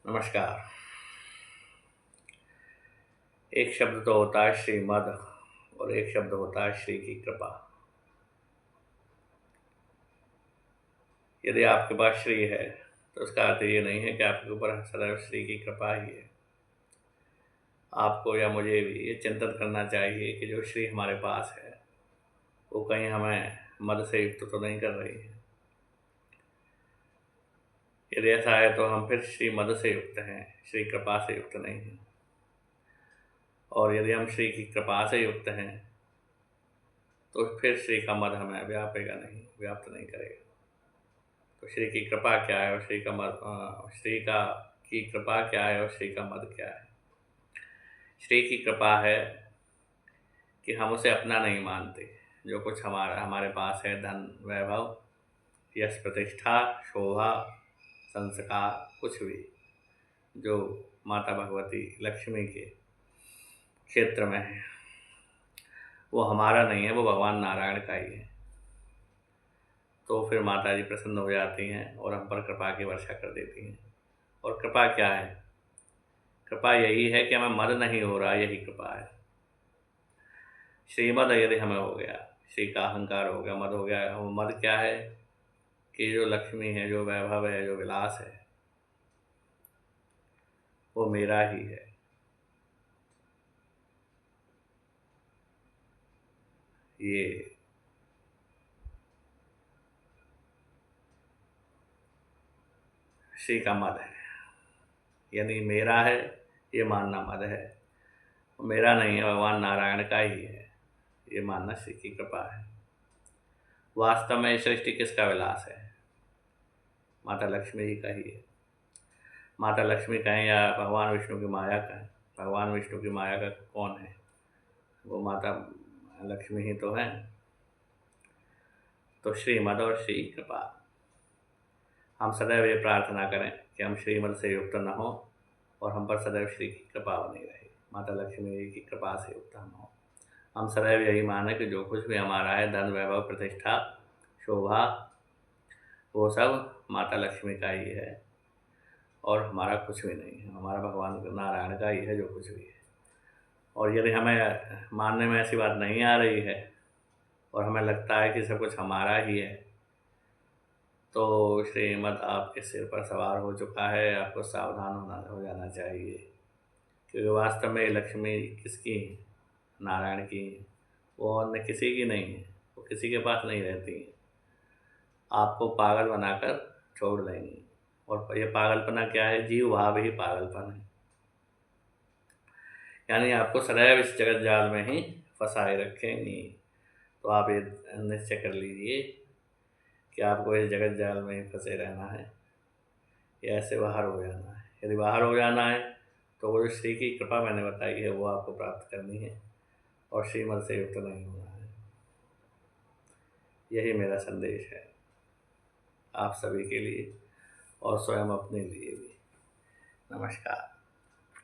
नमस्कार। एक शब्द तो होता है श्रीमद् और एक शब्द होता है श्री की कृपा। यदि आपके पास श्री है तो उसका अर्थ ये नहीं है कि आपके ऊपर सदैव श्री की कृपा ही है। आपको या मुझे भी ये चिंतन करना चाहिए कि जो श्री हमारे पास है वो कहीं हमें मद से युक्त तो नहीं कर रही है। यदि ऐसा है तो हम फिर श्री मद से युक्त हैं, श्री कृपा से युक्त नहीं हैं। और यदि हम श्री की कृपा से युक्त हैं तो फिर श्री का मद हमें व्यापेगा नहीं, व्याप्त नहीं करेगा। तो श्री की कृपा क्या है और श्री का मद श्री का की कृपा क्या है और श्री का मद क्या है। श्री की कृपा है कि हम उसे अपना नहीं मानते। जो कुछ हमारे पास है, धन, वैभव, यश, प्रतिष्ठा, शोभा, संस्कार, कुछ भी जो माता भगवती लक्ष्मी के क्षेत्र में है वो हमारा नहीं है, वो भगवान नारायण का ही है। तो फिर माता जी प्रसन्न हो जाती हैं और हम पर कृपा की वर्षा कर देती हैं। और कृपा क्या है? कृपा यही है कि हमें मद नहीं हो रहा, यही कृपा है। श्रीमद यदि हमें हो गया, श्री का अहंकार हो गया, मद हो गया। वो मद क्या है कि जो लक्ष्मी है, जो वैभव है, जो विलास है, वो मेरा ही है। ये श्री का मद है, यानी मेरा है, ये मानना मद है। मेरा नहीं है, भगवान नारायण का ही है, ये मानना श्री की कृपा है। वास्तव में सृष्टि किसका विलास है? माता लक्ष्मी जी का ही है। माता लक्ष्मी कहें या भगवान विष्णु की माया कहें, भगवान विष्णु की माया का कौन है? वो माता लक्ष्मी ही तो है। तो श्रीमद और श्री कृपा, हम सदैव ये प्रार्थना करें कि हम श्रीमद से युक्त न हो और हम पर सदैव श्री की कृपा बनी रहे, माता लक्ष्मी जी की कृपा से युक्त हम हो। हम सदैव यही माने कि जो कुछ भी हमारा है, धन, वैभव, प्रतिष्ठा, शोभा, वो सब माता लक्ष्मी का ही है और हमारा कुछ भी नहीं है। हमारा भगवान नारायण का ही है जो कुछ भी है। और यदि हमें मानने में ऐसी बात नहीं आ रही है और हमें लगता है कि सब कुछ हमारा ही है, तो श्रीमद आपके सिर पर सवार हो चुका है। आपको सावधान हो जाना चाहिए, क्योंकि वास्तव में लक्ष्मी किसकी है? नारायण की है। वो अन्य किसी की नहीं है, वो किसी के पास नहीं रहती है। आपको पागल बनाकर छोड़ देंगी। और ये पागलपना क्या है? जीव भाव ही पागलपन है। यानी आपको सदैव इस जगत जाल में ही फंसाए रखेंगी। तो आप ये निश्चय कर लीजिए कि आपको इस जगत जाल में ही फंसे रहना है या ऐसे बाहर हो जाना है। यदि बाहर हो जाना है तो वो जो श्री की कृपा मैंने बताई है वो आपको प्राप्त करनी है और श्रीमद से युक्त नहीं होना है। यही मेरा संदेश है आप सभी के लिए और स्वयं अपने लिए भी। नमस्कार।